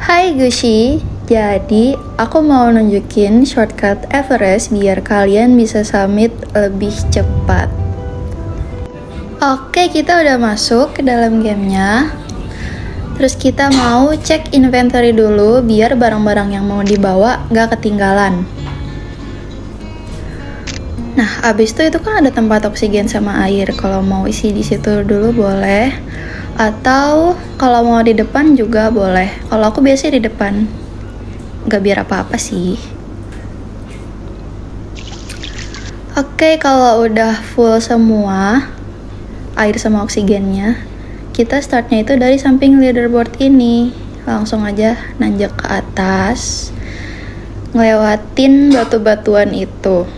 Hai Gushi, jadi aku mau nunjukin shortcut Everest biar kalian bisa summit lebih cepat. Oke, kita udah masuk ke dalam gamenya. Terus kita mau cek inventory dulu biar barang-barang yang mau dibawa gak ketinggalan. Nah, abis itu kan ada tempat oksigen sama air. Kalau mau isi di situ dulu boleh. Atau kalau mau di depan juga boleh. Kalau aku biasanya di depan. Gak biar apa-apa sih. Oke, kalau udah full semua air sama oksigennya, kita startnya itu dari samping leaderboard ini. Langsung aja nanjak ke atas, ngelewatin batu-batuan itu.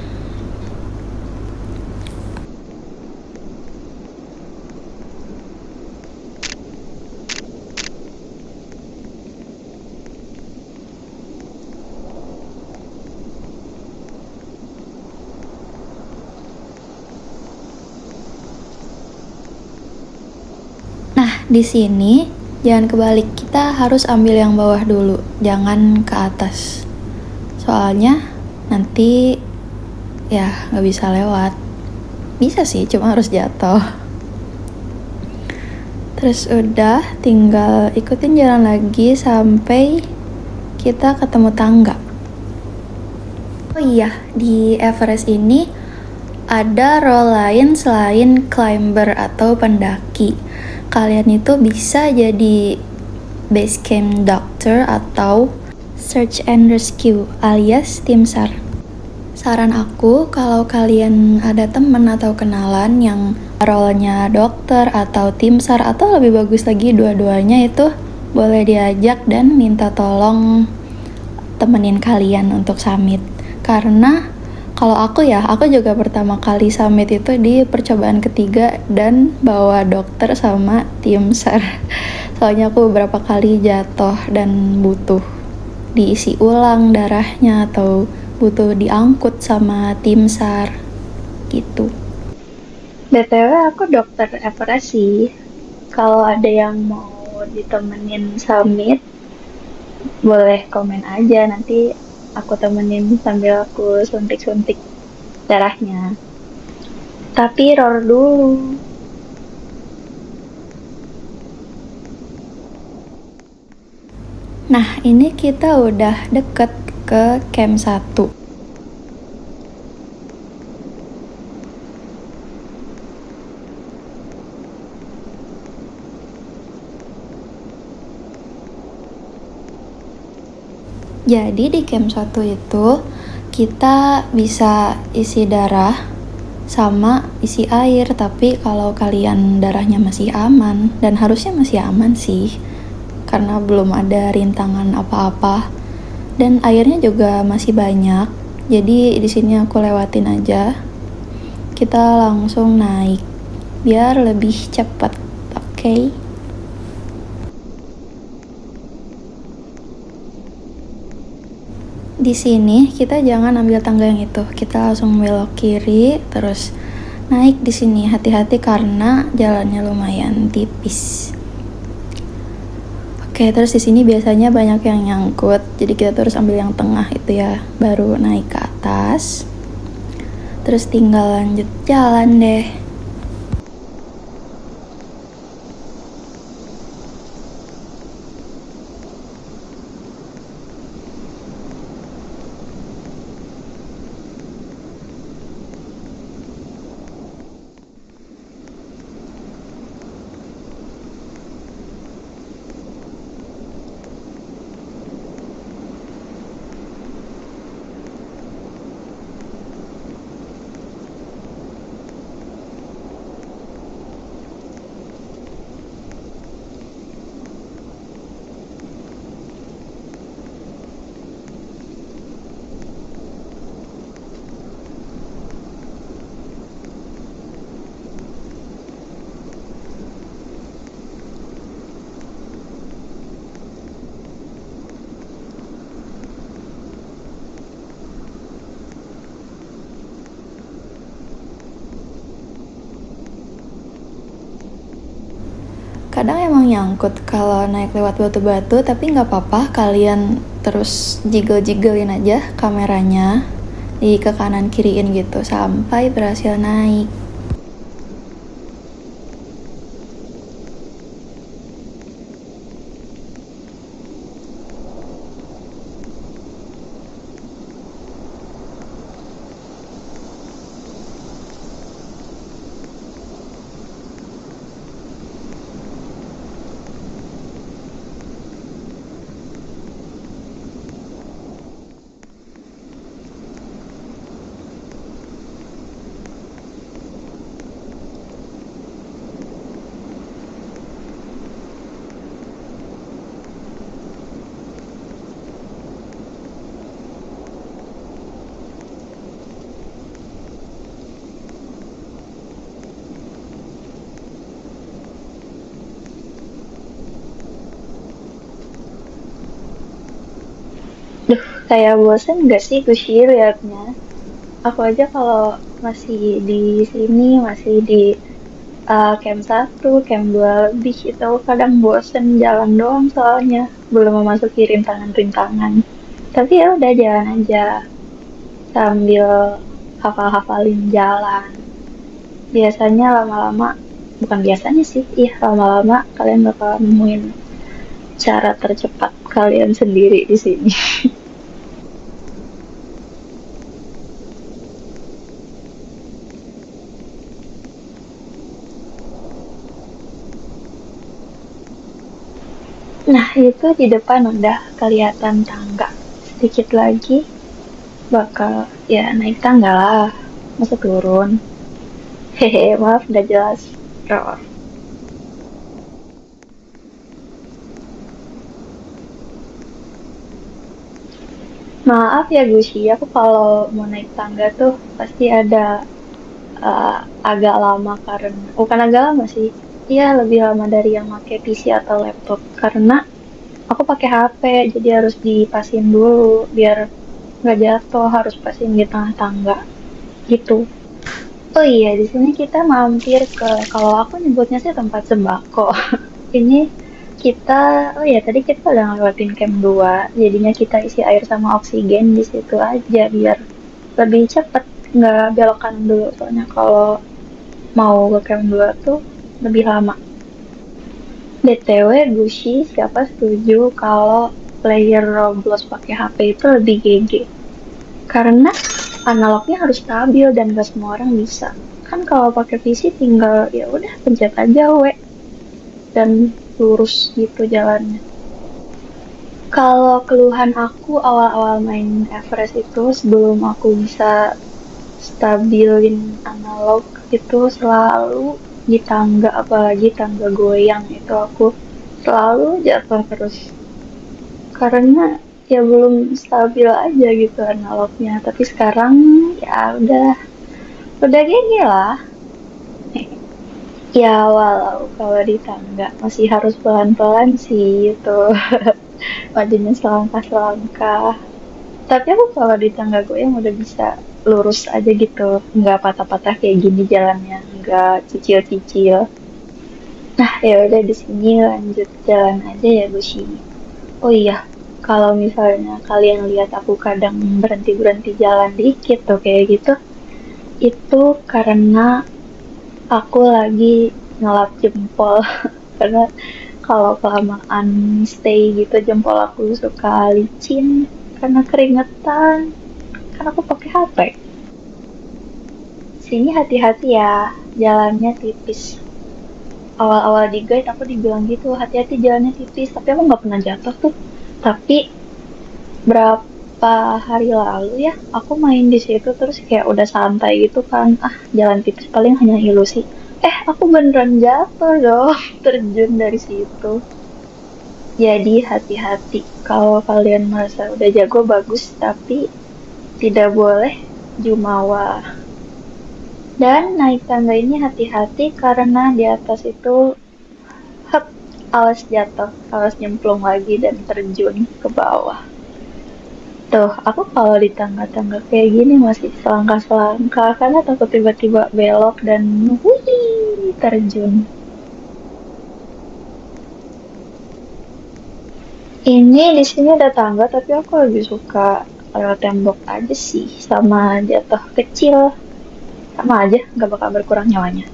Nah, di sini jangan kebalik, kita harus ambil yang bawah dulu, jangan ke atas. Soalnya nanti ya nggak bisa lewat. Bisa sih, cuma harus jatuh. Terus udah, tinggal ikutin jalan lagi sampai kita ketemu tangga. Oh iya, di Everest ini ada role lain selain climber atau pendaki. Kalian itu bisa jadi base camp doctor atau search and rescue alias tim SAR. Saran aku, kalau kalian ada temen atau kenalan yang role-nya dokter atau tim SAR atau lebih bagus lagi dua-duanya, itu boleh diajak dan minta tolong temenin kalian untuk summit. Karena kalau aku juga pertama kali summit itu di percobaan ketiga dan bawa dokter sama tim SAR. Soalnya aku beberapa kali jatuh dan butuh diisi ulang darahnya atau butuh diangkut sama tim SAR gitu. BTW aku dokter Everest sih. Kalau ada yang mau ditemenin summit, boleh komen aja, nanti aku temenin sambil aku suntik-suntik darahnya. Tapi roar dulu. Nah, ini kita udah deket ke camp 1. Jadi di camp 1 itu kita bisa isi darah sama isi air, tapi kalau kalian darahnya masih aman, dan harusnya masih aman sih karena belum ada rintangan apa-apa dan airnya juga masih banyak, jadi di sini aku lewatin aja. Kita langsung naik biar lebih cepat. Oke. Di sini kita jangan ambil tangga yang itu, kita langsung belok kiri terus naik. Di sini hati-hati karena jalannya lumayan tipis. Oke, terus di sini biasanya banyak yang nyangkut, jadi kita terus ambil yang tengah itu ya, baru naik ke atas. Terus tinggal lanjut jalan deh. kadang emang nyangkut kalau naik lewat batu-batu, tapi nggak apa-apa, kalian terus jiggle-jigglein aja kameranya di ke kanan kiriin gitu sampai berhasil naik. Duh, kayak bosen gak sih Gushi liatnya? Aku aja kalau masih di sini, masih di camp 1, camp 2 lebih itu kadang bosen jalan doang soalnya. Belum memasuki rintangan-rintangan. Tapi ya udah jalan aja sambil hafal-hafalin jalan. Biasanya lama-lama, bukan biasanya sih, iya lama-lama kalian bakal nemuin cara tercepat kalian sendiri di sini. Nah, itu di depan udah kelihatan tangga. Sedikit lagi bakal ya naik tangga lah. Masa turun? Hehe, maaf nggak jelas. Roar. Maaf ya Gushi, aku kalau mau naik tangga tuh pasti ada agak lama karena bukan agak lama sih. Iya, lebih lama dari yang pakai PC atau laptop karena aku pakai HP, jadi harus dipasin dulu biar nggak jatuh, harus pasin di tengah tangga gitu. Oh iya, di sini kita mampir ke, kalau aku nyebutnya sih tempat sembako. Ini kita, oh iya tadi kita udah ngelewatin camp 2, jadinya kita isi air sama oksigen di situ aja biar lebih cepet, nggak belok kanan dulu. Soalnya kalau mau ke camp 2 tuh lebih lama. BTW, Gushi, siapa setuju kalau player Roblox pakai HP itu lebih GG? Karena analognya harus stabil dan gak semua orang bisa. Kan kalau pakai PC tinggal ya udah pencet aja W dan lurus gitu jalannya. Kalau keluhan aku awal-awal main Everest itu sebelum aku bisa stabilin analog itu selalu di tangga, apalagi tangga goyang itu aku selalu jatuh terus karena ya belum stabil aja gitu analognya. Tapi sekarang ya udah gini lah. Ya walau kalau di tangga masih harus pelan-pelan sih itu majunya selangkah-selangkah. Tapi aku kalau di tangga goyang udah bisa lurus aja gitu, nggak patah-patah kayak gini jalannya, nggak cicil-cicil. Nah ya udah di sini lanjut jalan aja ya Gushi. Oh iya, kalau misalnya kalian lihat aku kadang berhenti-berhenti jalan dikit tuh kayak gitu, itu karena aku lagi ngelap jempol. Karena kalau kelamaan stay gitu jempol aku suka licin karena keringetan. Karena aku pakai HP. Sini hati-hati ya, jalannya tipis. Awal-awal di guide aku dibilang gitu, hati-hati jalannya tipis. Tapi aku nggak pernah jatuh tuh. Tapi berapa hari lalu ya aku main di situ terus kayak udah santai gitu kan, ah jalan tipis paling hanya ilusi, aku beneran jatuh dong. Terjun dari situ. Jadi hati-hati kalau kalian merasa udah jago bagus, tapi tidak boleh jumawa. Dan naik tangga ini hati-hati karena di atas itu hep, alas jatuh, alas nyemplung lagi dan terjun ke bawah. Tuh, aku kalau di tangga-tangga kayak gini masih selangkah-selangkah karena takut tiba-tiba belok dan wih, terjun. Ini di sini ada tangga, tapi aku lebih suka lewat tembok aja sih, sama jatuh kecil, sama aja, nggak bakal berkurang nyawanya.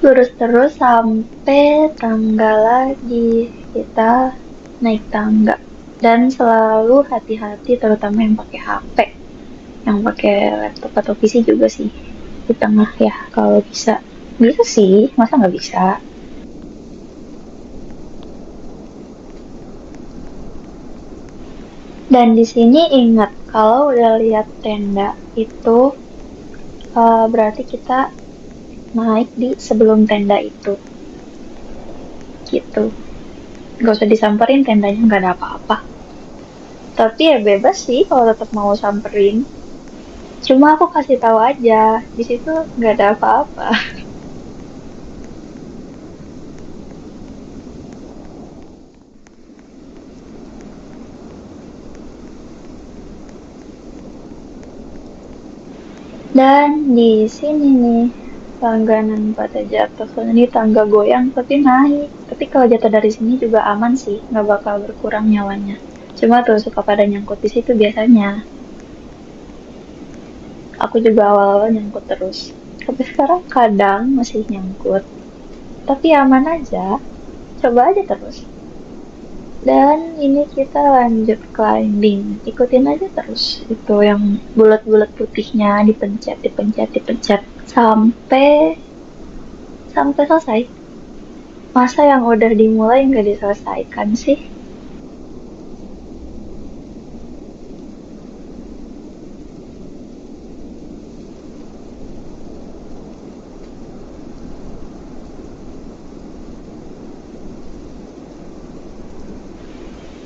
Lurus terus sampai tangga lagi, kita naik tangga. Dan selalu hati-hati, terutama yang pakai HP, yang pakai laptop atau PC juga sih, di tengah ya, kalau bisa. Bisa sih, masa nggak bisa? Dan di sini ingat, kalau udah lihat tenda itu berarti kita naik di sebelum tenda itu, gitu. Gak usah disamperin, tendanya nggak ada apa-apa. Tapi ya bebas sih kalau tetap mau samperin. Cuma aku kasih tahu aja, di situ nggak ada apa-apa. Dan di sini nih, langganan pada jatuh. Soalnya ini tangga goyang tapi naik. Tapi kalau jatuh dari sini juga aman sih, nggak bakal berkurang nyawanya. Cuma tuh suka pada nyangkut di situ biasanya. Aku juga awal-awal nyangkut terus. Tapi sekarang kadang masih nyangkut. Tapi aman aja. Coba aja terus. Dan ini kita lanjut climbing. Ikutin aja terus. Itu yang bulat-bulat putihnya dipencet, dipencet, dipencet sampai sampai selesai. Masa yang udah dimulai nggak diselesaikan sih?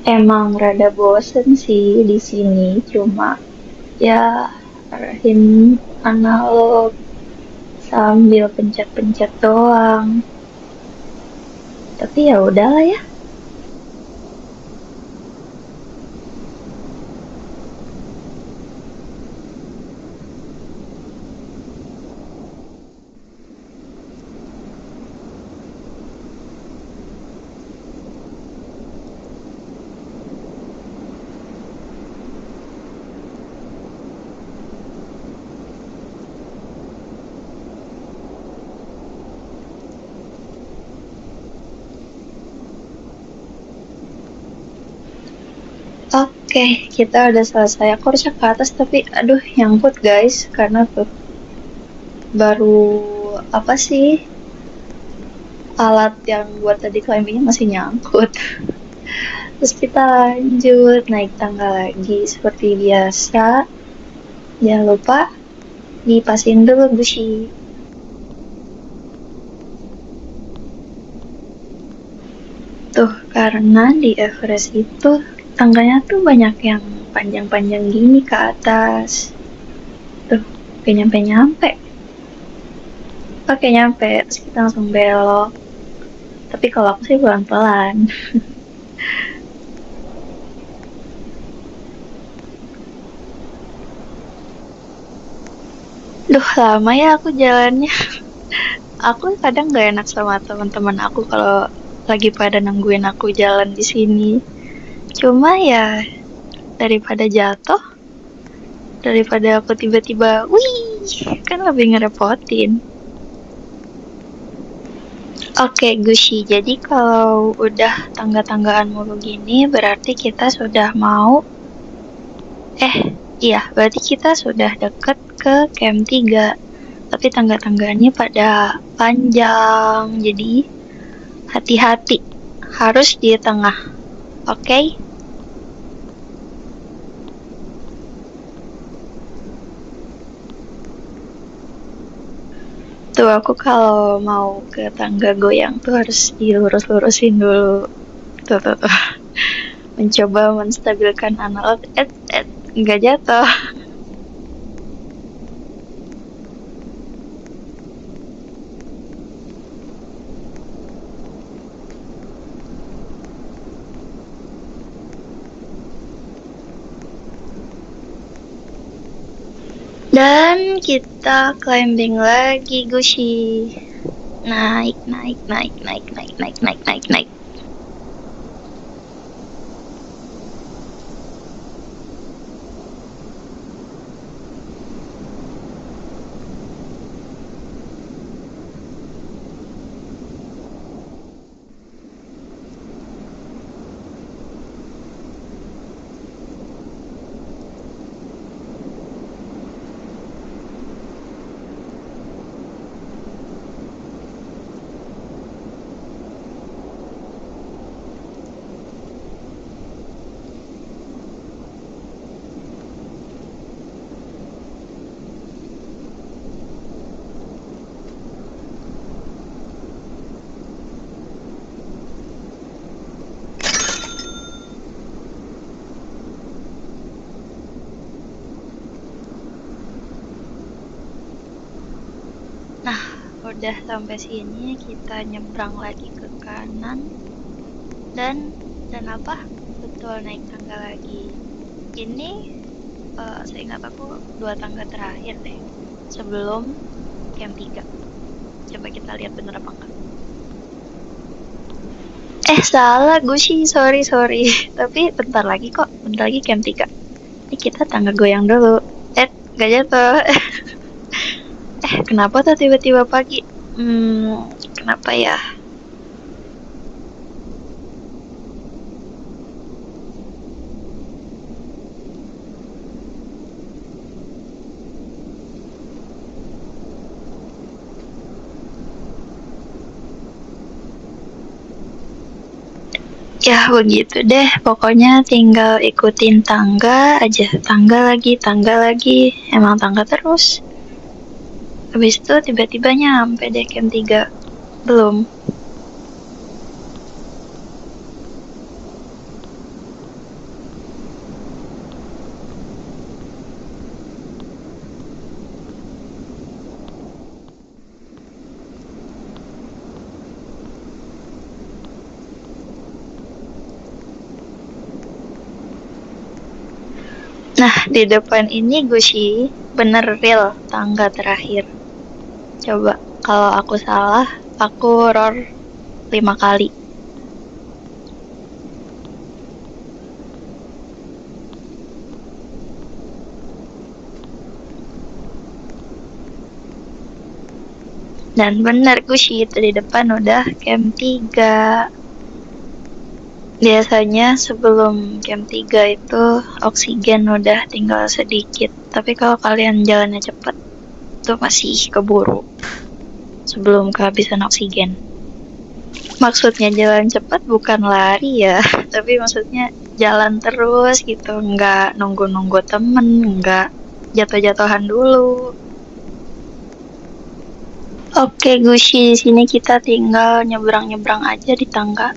Emang rada bosen sih di sini, cuma ya arahin analog sambil pencet-pencet doang. Tapi ya udahlah ya. Oke, kita udah selesai. Aku harusnya ke atas tapi aduh nyangkut guys karena tuh baru apa sih alat yang buat tadi climbingnya masih nyangkut. Terus kita lanjut naik tangga lagi seperti biasa. Jangan lupa dipasin dulu busi. Tuh, karena di Everest itu tangganya tuh banyak yang panjang-panjang gini ke atas. Tuh, kayak nyampe-nyampe. Oke, nyampe. Terus kita langsung belok. Tapi kalau aku sih pelan-pelan. Duh, lama ya aku jalannya. Aku kadang gak enak sama teman-teman aku kalau lagi pada nungguin aku jalan di sini. Cuma ya daripada jatuh, daripada aku tiba-tiba, wih, kan lebih ngerepotin. Oke, Gushi. Jadi kalau udah tangga-tanggaan mulu gini, berarti kita sudah mau. Iya, berarti kita sudah deket ke camp 3. Tapi tangga-tangganya pada panjang, jadi hati-hati. Harus di tengah, oke? Tuh aku kalau mau ke tangga goyang tuh harus dilurus-lurusin dulu. Tuh. Mencoba menstabilkan analog, nggak jatuh. Dan kita climbing lagi, Gushi. Naik, naik, naik, naik, naik, naik, naik, naik, naik. Nah, udah sampai sini, kita nyebrang lagi ke kanan dan apa? Betul, naik tangga lagi. Ini seingat aku 2 tangga terakhir deh sebelum camp 3. Coba kita lihat bener apa enggak. Salah Gushi, sorry. Tapi bentar lagi camp 3. Ini kita tangga goyang dulu. Gak jatuh. Kenapa tuh tiba-tiba pagi? Kenapa ya? Ya begitu deh, pokoknya tinggal ikutin tangga aja. Tangga lagi. Emang tangga terus. Habis itu tiba-tiba nyampe deh camp 3. Belum. Nah, di depan ini Gushi, bener real tangga terakhir. Coba, kalau aku salah, aku roar 5 kali. Dan bener Gushi, itu di depan udah camp 3. Biasanya sebelum camp 3 itu oksigen udah tinggal sedikit. Tapi kalau kalian jalannya cepet, itu masih keburu sebelum kehabisan oksigen. Maksudnya jalan cepat bukan lari ya, tapi maksudnya jalan terus gitu, nggak nunggu-nunggu temen, nggak jatuh-jatuhan dulu. Oke Gushi, di sini kita tinggal nyebrang-nyebrang aja di tangga.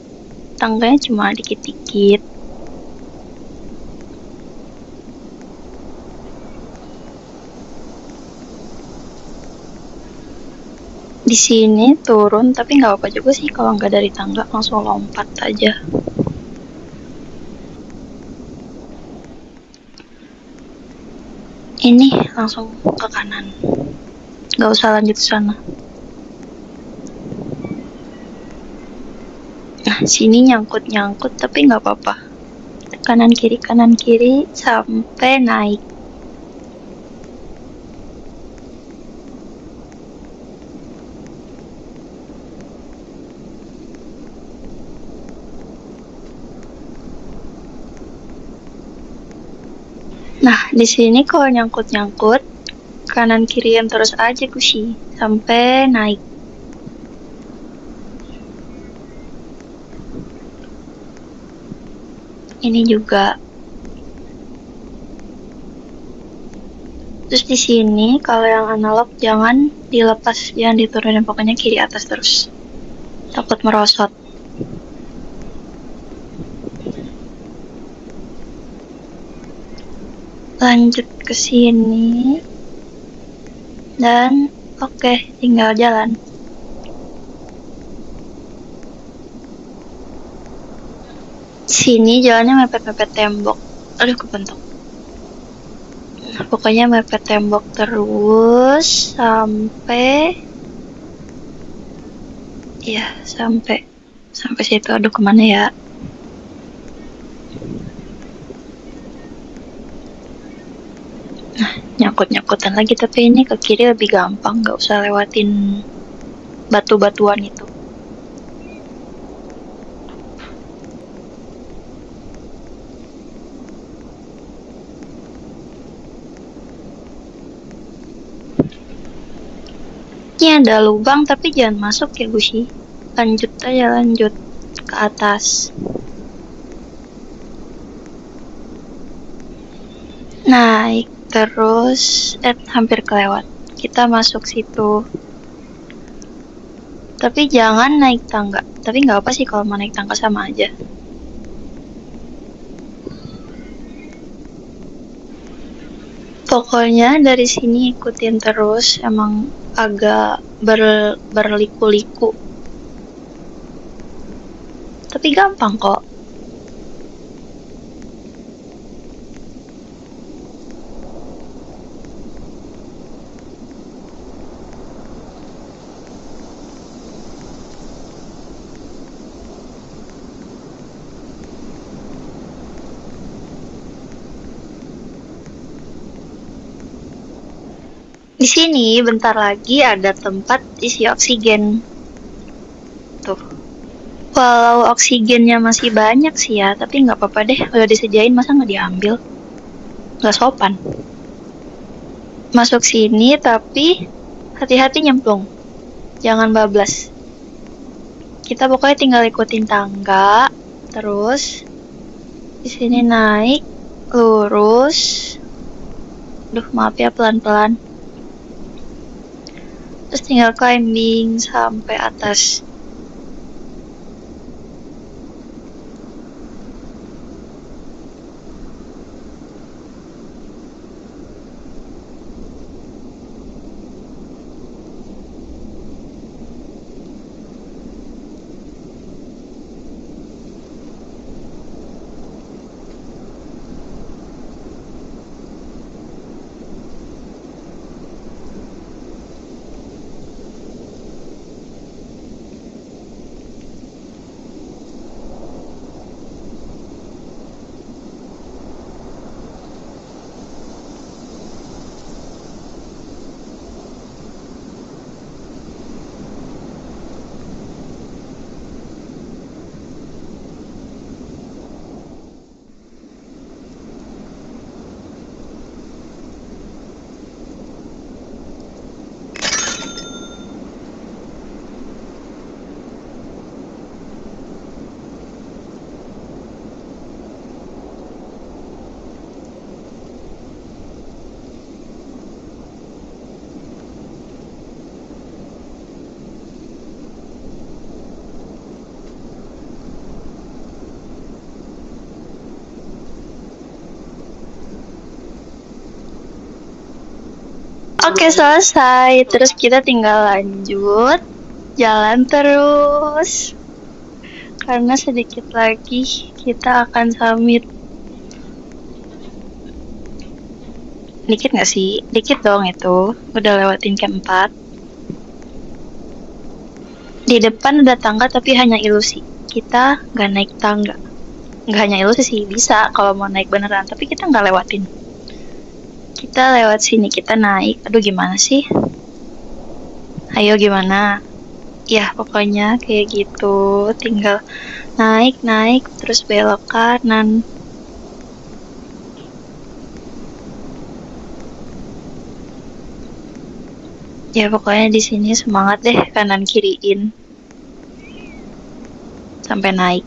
Tangganya cuma dikit-dikit. Di sini turun, tapi nggak apa juga sih kalau nggak dari tangga, langsung lompat aja. Ini langsung ke kanan, nggak usah lanjut ke sana. Nah, sini nyangkut tapi nggak apa-apa. Kanan kiri sampai naik. Nah, di sini kalau nyangkut kanan kirian terus aja Gushi sampai naik. Ini juga. Terus di sini kalau yang analog jangan dilepas, jangan diturunin, pokoknya kiri atas terus. Takut merosot. Lanjut ke sini. Dan oke, tinggal jalan. Sini jalannya mepet-mepet tembok. Aduh, kebentuk. Pokoknya mepet tembok terus sampai ya sampai situ. Aduh, kemana ya? Nyangkut-nyangkutan lagi, tapi ini ke kiri lebih gampang, nggak usah lewatin batu-batuan itu. Ini ada lubang tapi jangan masuk ya Gusi. Lanjut aja, lanjut ke atas. Naik terus, hampir kelewat. Kita masuk situ. Tapi jangan naik tangga. Tapi nggak apa sih kalau mau naik tangga, sama aja. Pokoknya dari sini ikutin terus, emang agak berliku-liku. Tapi gampang kok. Di sini bentar lagi ada tempat isi oksigen. Tuh. Walau oksigennya masih banyak sih ya, tapi nggak apa-apa deh. Udah disediain, masa nggak diambil? Nggak sopan. Masuk sini, tapi hati-hati nyemplung. Jangan bablas. Kita pokoknya tinggal ikutin tangga, terus di sini naik, lurus. Duh, maaf ya, pelan-pelan. Terus tinggal climbing sampai atas. Oke, selesai. Terus kita tinggal lanjut jalan terus. Karena sedikit lagi kita akan summit. Dikit gak sih? Dikit dong itu. Udah lewatin camp 4. Di depan ada tangga tapi hanya ilusi. Kita gak naik tangga. Gak hanya ilusi sih, bisa kalau mau naik beneran. Tapi kita gak lewatin. Kita lewat sini, kita naik. Aduh, gimana sih? Ayo, gimana? Ya, pokoknya kayak gitu. Tinggal naik, terus belok kanan. Ya, pokoknya di sini semangat deh, kanan kiriin. Sampai naik.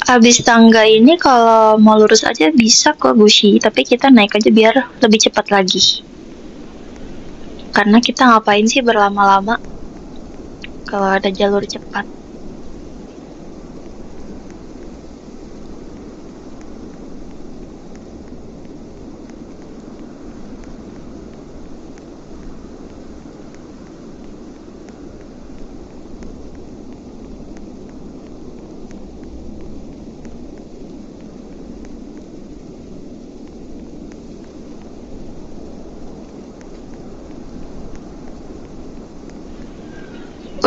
Abis tangga ini kalau mau lurus aja bisa kok Gushi, tapi kita naik aja biar lebih cepat lagi. Karena kita ngapain sih berlama-lama kalau ada jalur cepat.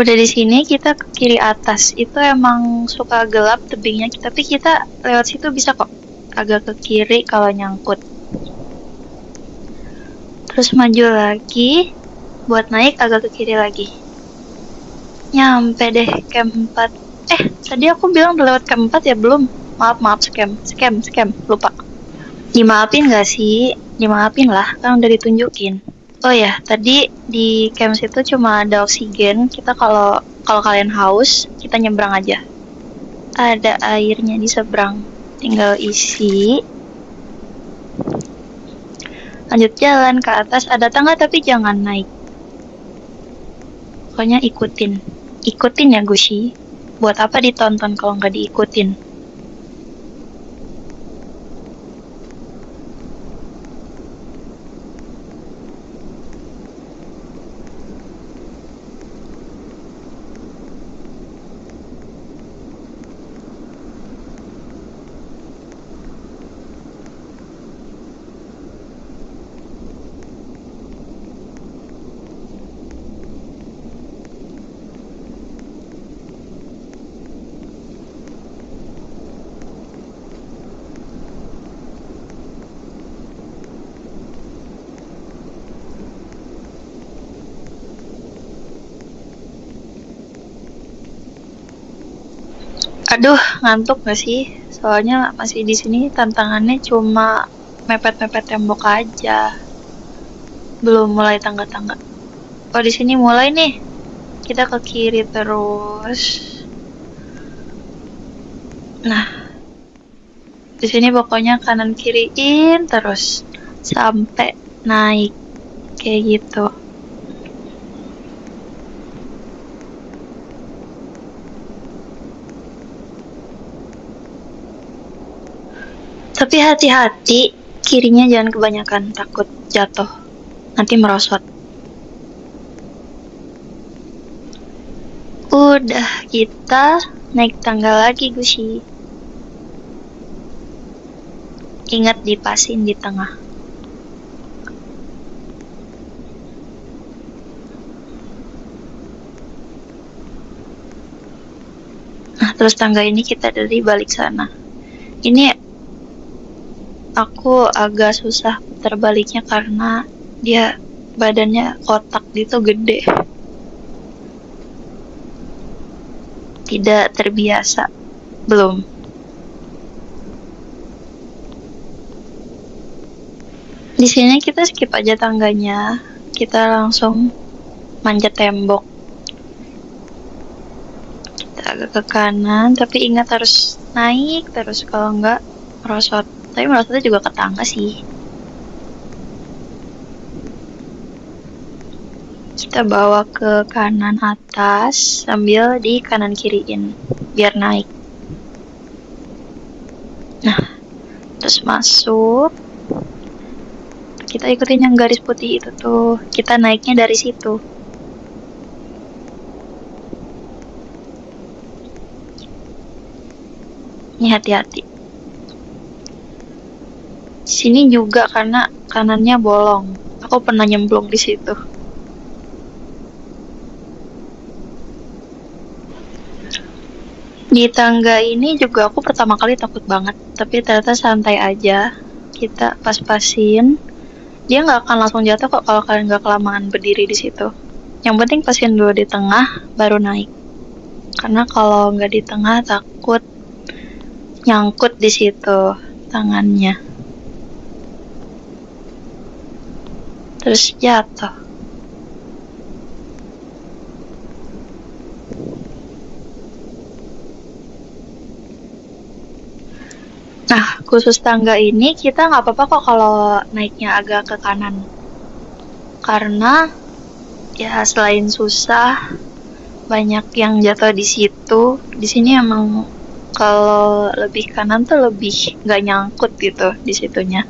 Udah di sini kita ke kiri atas. Itu emang suka gelap tebingnya, tapi kita lewat situ bisa kok. Agak ke kiri kalau nyangkut. Terus maju lagi, buat naik agak ke kiri lagi. Nyampe deh camp 4. Tadi aku bilang udah lewat camp 4 ya? Belum. Maaf, scam, lupa. Dimaafin gak sih? Dimaafin lah, kan udah ditunjukin. Oh ya, tadi di camp situ cuma ada oksigen. Kita kalau kalian haus, kita nyebrang aja. Ada airnya di seberang. Tinggal isi. Lanjut jalan ke atas, ada tangga tapi jangan naik. Pokoknya ikutin ya Gushi. Buat apa ditonton kalau nggak diikutin? Aduh, ngantuk gak sih? Soalnya masih di sini tantangannya cuma mepet-mepet tembok aja. Belum mulai tangga-tangga. Oh, di sini mulai nih. Kita ke kiri terus. Nah, di sini pokoknya kanan kiriin terus sampai naik kayak gitu. Tapi hati-hati, kirinya jangan kebanyakan, takut jatuh. Nanti merosot. Udah, kita naik tangga lagi, Gushi. Ingat dipasin di tengah. Nah, terus tangga ini kita dari balik sana. Ini aku agak susah terbaliknya karena dia badannya kotak gitu gede. Tidak terbiasa. Belum. Di sini kita skip aja tangganya. Kita langsung manjat tembok. Kita agak ke kanan, tapi ingat harus naik terus, kalau enggak merosot. Tapi merosotnya juga ke tangga sih. Kita bawa ke kanan atas sambil di kanan kiriin biar naik. Nah, terus masuk. Kita ikutin yang garis putih itu tuh. Kita naiknya dari situ. Ini hati-hati. Di sini juga karena kanannya bolong. Aku pernah nyemplung di situ. Di tangga ini juga aku pertama kali takut banget, tapi ternyata santai aja. Kita pas-pasin. Dia nggak akan langsung jatuh kok kalau kalian nggak kelamaan berdiri di situ. Yang penting pasin dulu di tengah, baru naik. Karena kalau nggak di tengah takut nyangkut di situ tangannya. Terus jatuh. Nah, khusus tangga ini kita nggak apa-apa kok kalau naiknya agak ke kanan. Karena ya selain susah, banyak yang jatuh di situ. Di sini emang kalau lebih kanan tuh lebih nggak nyangkut gitu di situnya.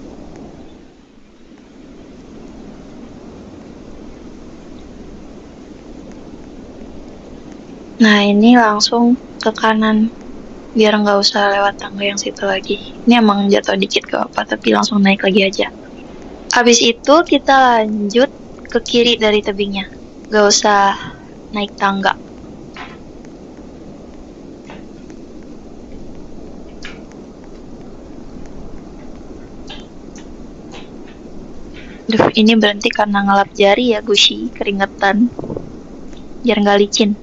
Nah, ini langsung ke kanan. Biar nggak usah lewat tangga yang situ lagi. Ini emang jatuh dikit gak apa, tapi langsung naik lagi aja. Habis itu kita lanjut ke kiri dari tebingnya. Gak usah naik tangga. Duh, ini berhenti karena ngelap jari ya, Gushi, keringetan. Biar nggak licin.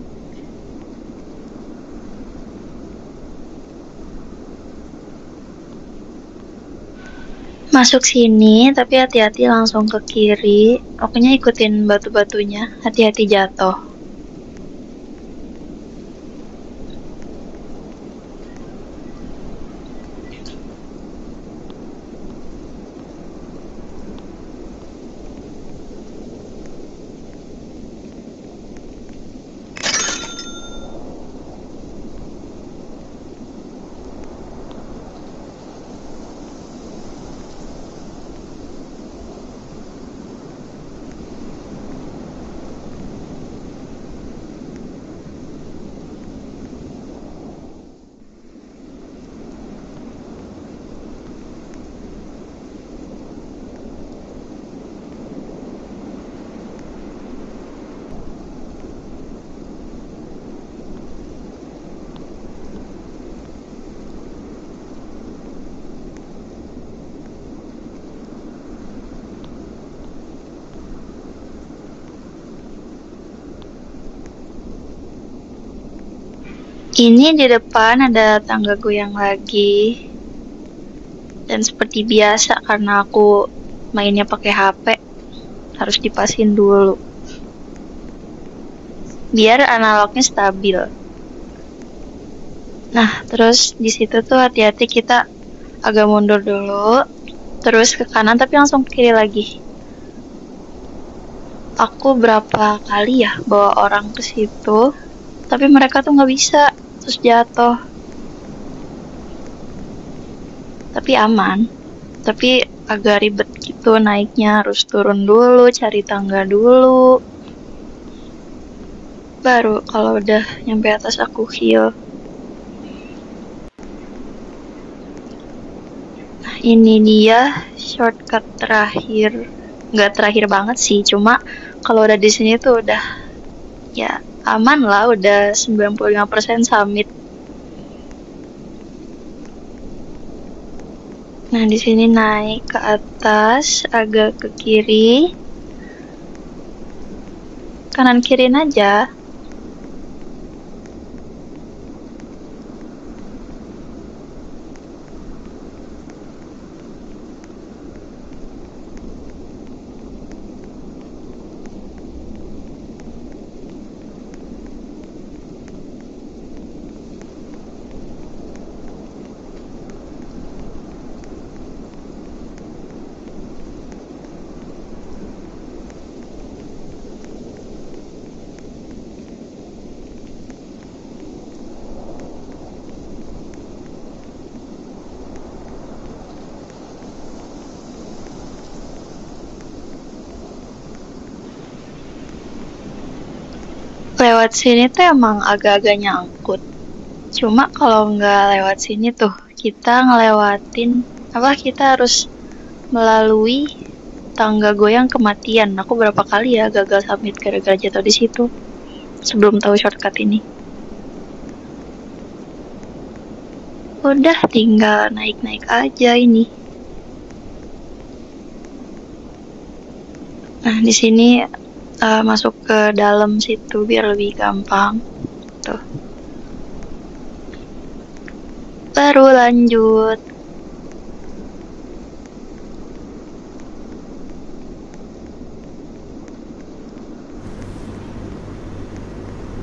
Masuk sini, tapi hati-hati langsung ke kiri. Pokoknya ikutin batu-batunya, hati-hati jatuh. Ini di depan ada tangga goyang lagi. Dan seperti biasa karena aku mainnya pakai HP, harus dipasin dulu. Biar analognya stabil. Nah, terus di situ tuh hati-hati kita agak mundur dulu, terus ke kanan tapi langsung ke kiri lagi. Aku berapa kali ya bawa orang ke situ, tapi mereka tuh nggak bisa, terus jatuh. Tapi aman, tapi agak ribet gitu naiknya, harus turun dulu, cari tangga dulu. Baru kalau udah nyampe atas aku heal. Nah, ini dia shortcut terakhir. Nggak terakhir banget sih, cuma kalau udah di sini tuh udah ya aman lah, udah 95% summit. Nah, di sini naik ke atas, agak ke kiri. Kanan kiriin aja. Lewat sini tuh emang agak-agak nyangkut. Cuma kalau nggak lewat sini tuh, kita ngelewatin, kita harus melalui tangga goyang kematian. Aku berapa kali ya gagal summit gara-gara jatuh di situ sebelum tahu shortcut ini. Udah tinggal naik-naik aja ini. Nah, di sini masuk ke dalam situ biar lebih gampang. Tuh. Baru lanjut.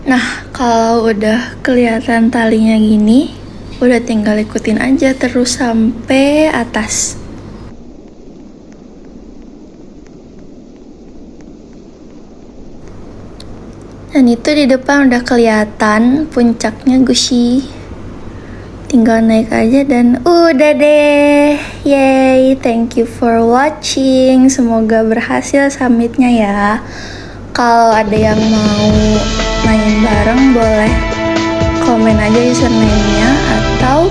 Nah, kalau udah kelihatan talinya gini, udah tinggal ikutin aja terus sampai atas. Dan itu di depan udah kelihatan puncaknya Gushi. Tinggal naik aja dan udah deh. Yay, thank you for watching. Semoga berhasil summitnya ya. Kalau ada yang mau main bareng boleh komen aja username-nya atau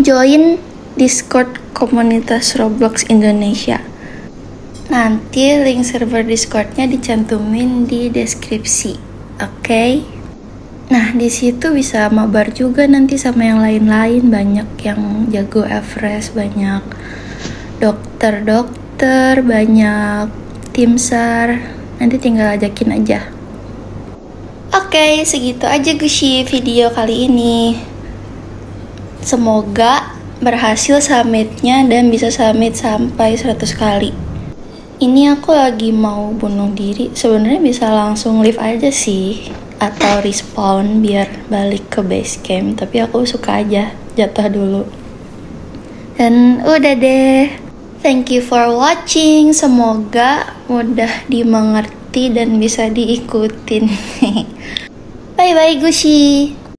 join Discord komunitas Roblox Indonesia. Nanti link server Discord-nya dicantumin di deskripsi. Oke? Nah, di situ bisa mabar juga nanti sama yang lain-lain, banyak yang jago Everest, banyak dokter-dokter fighter, banyak tim SAR. Nanti tinggal ajakin aja. Oke, segitu aja Gushi video kali ini. Semoga berhasil summitnya dan bisa summit sampai 100 kali. Ini aku lagi mau bunuh diri. Sebenarnya bisa langsung leave aja sih, atau respawn biar balik ke base camp. Tapi aku suka aja jatuh dulu. Dan udah deh. Thank you for watching. Semoga mudah dimengerti dan bisa diikutin. Bye bye Gushi.